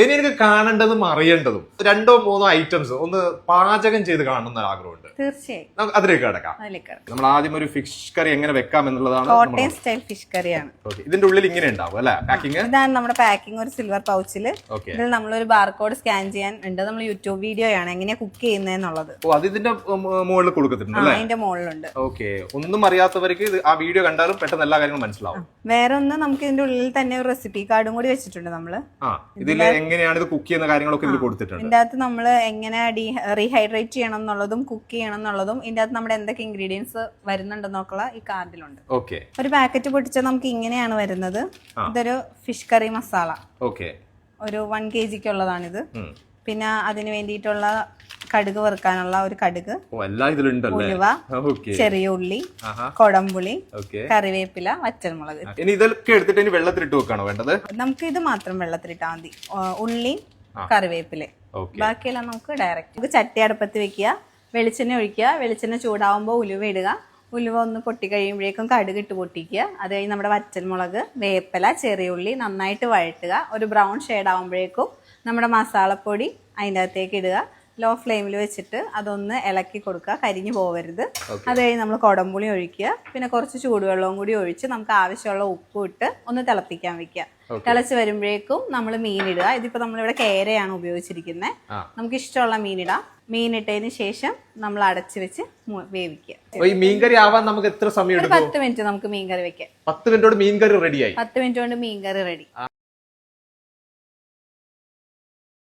ഇനി എനിക്ക് കാണേണ്ടതും അറിയേണ്ടതും 2-3 ഐറ്റംസ് ഒന്ന് പാചകം ചെയ്ത് കാണുന്ന ആഗ്രഹമുണ്ട്. തീർച്ചയായും അതിലേക്ക് കിടക്കാം. നമ്മൾ ആദ്യം ഒരു ഫിഷ് കറി എങ്ങനെ വെക്കാം എന്നുള്ളതാണ്. കോട്ടയം സ്റ്റൈൽ ഫിഷ് കറിയാണ്. ഇതിന്റെ ഉള്ളിൽ ഇങ്ങനെ ഉണ്ടാവും അല്ലെ പാക്കിംഗ്? ഇതാണ് നമ്മുടെ പാക്കിംഗ്. ഒരു സിൽവർ പൗച്ചില് ഇതിൽ നമ്മളൊരു ബാർകോഡ് സ്കാൻ ചെയ്യാൻ ഉണ്ട്. നമ്മൾ യൂട്യൂബ് വീഡിയോ ആണ് എങ്ങനെയാ കുക്ക് ചെയ്യുന്നതെന്നുള്ളത്. അത് ഇതിന്റെ മുകളിൽ കൊടുക്കുന്നുണ്ട് അല്ലേ? അതിന്റെ മുകളിലുണ്ട്. ഓക്കെ. ഒന്നും അറിയാത്തവർക്ക് ആ വീഡിയോ കണ്ടാലും പെട്ടെന്ന് എല്ലാ കാര്യങ്ങളും മനസ്സിലാവും. വേറെ ഒന്ന് നമുക്ക് ഇതിന്റെ ഉള്ളിൽ തന്നെ ഒരു റെസിപ്പി കാർഡും കൂടി വെച്ചിട്ടുണ്ട് നമ്മള്. ഇതിൽ എങ്ങനെയാണ് ഇത് കുക്ക് ചെയ്യുന്ന കാര്യങ്ങളൊക്കെ ഇതിൽ കൊടുത്തിട്ടുണ്ട്. ഇതിന്റെ അകത്ത് നമ്മൾ എങ്ങനെ റീഹൈഡ്രേറ്റ് ചെയ്യണം എന്നുള്ളതും കുക്ക് ചെയ്യണം എന്നുള്ളതും ഇതിന്റെ അകത്ത് നമ്മുടെ എന്തൊക്കെ ഇൻഗ്രീഡിയൻസ് വരുന്നുണ്ടെന്നൊക്കെയുള്ള ഈ കാർഡിലുണ്ട്. ഓക്കെ. ഒരു പാക്കറ്റ് പൊട്ടിച്ചാൽ നമുക്ക് ഇങ്ങനെയാണ് വരുന്നത്. ഇതൊരു ഫിഷ് കറി മസാല. ഓക്കെ. ഒരു 1 kg ഉള്ളതാണിത്. പിന്നെ അതിന് വേണ്ടിയിട്ടുള്ള കടുക് വറുക്കാനുള്ള ഒരു കടുക്, ഉലുവ, ചെറിയ ഉള്ളി, കൊടംപുളി, കറിവേപ്പില, വറ്റൽമുളക്. ഇനി ഇതൊക്കെ എടുത്തിട്ട് ഇനി വെള്ളത്തിലിട്ട് വെക്കാണോ വേണ്ടത്? നമുക്ക് ഇത് മാത്രം വെള്ളത്തിലിട്ടാൽ മതി. ഉള്ളി, കറിവേപ്പില, ബാക്കിയെല്ലാം നമുക്ക് ഡയറക്റ്റ്. നമുക്ക് ചട്ടി അടുപ്പത്ത് വെക്കുക, വെളിച്ചെണ്ണ ഒഴിക്കുക. വെളിച്ചെണ്ണ ചൂടാവുമ്പോൾ ഉലുവ ഇടുക. ഉലുവ ഒന്ന് പൊട്ടി കഴിയുമ്പോഴേക്കും കടുക് ഇട്ട് പൊട്ടിക്കുക. അത് കഴിഞ്ഞ് നമ്മുടെ വറ്റൽമുളക്, വേപ്പില, ചെറിയ ഉള്ളി നന്നായിട്ട് വഴറ്റുക. ഒരു ബ്രൗൺ ഷെയ്ഡ് ആകുമ്പോഴേക്കും നമ്മുടെ മസാലപ്പൊടി അതിൻ്റെ അകത്തേക്ക് ഇടുക. ലോ ഫ്ലെയിമിൽ വെച്ചിട്ട് അതൊന്ന് ഇളക്കി കൊടുക്കുക, കരിഞ്ഞു പോകരുത്. അത് കഴിഞ്ഞ് നമ്മൾ കൊടംപുളി ഒഴിക്കുക. പിന്നെ കുറച്ച് ചൂടുവെള്ളവും കൂടി ഒഴിച്ച് നമുക്ക് ആവശ്യമുള്ള ഉപ്പ് ഇട്ട് ഒന്ന് തിളപ്പിക്കാൻ വെക്കുക. തിളച്ച് വരുമ്പോഴേക്കും നമ്മൾ മീനിടുക. ഇതിപ്പോ നമ്മളിവിടെ കേരയാണ് ഉപയോഗിച്ചിരിക്കുന്നത്. നമുക്ക് ഇഷ്ടമുള്ള മീനിടാം. മീനിട്ടതിന് ശേഷം നമ്മൾ അടച്ചു വെച്ച് വേവിക്കുക. ഈ മീൻകറി ആവാൻ നമുക്ക് എത്ര സമയം എടുക്കും? 10 മിനിറ്റ് നമുക്ക് മീൻകറി വെക്കാം. 10 മിനിറ്റ് കൊണ്ട് മീൻകറി റെഡിയായി. 10 മിനിറ്റ് കൊണ്ട് മീൻകറി റെഡി.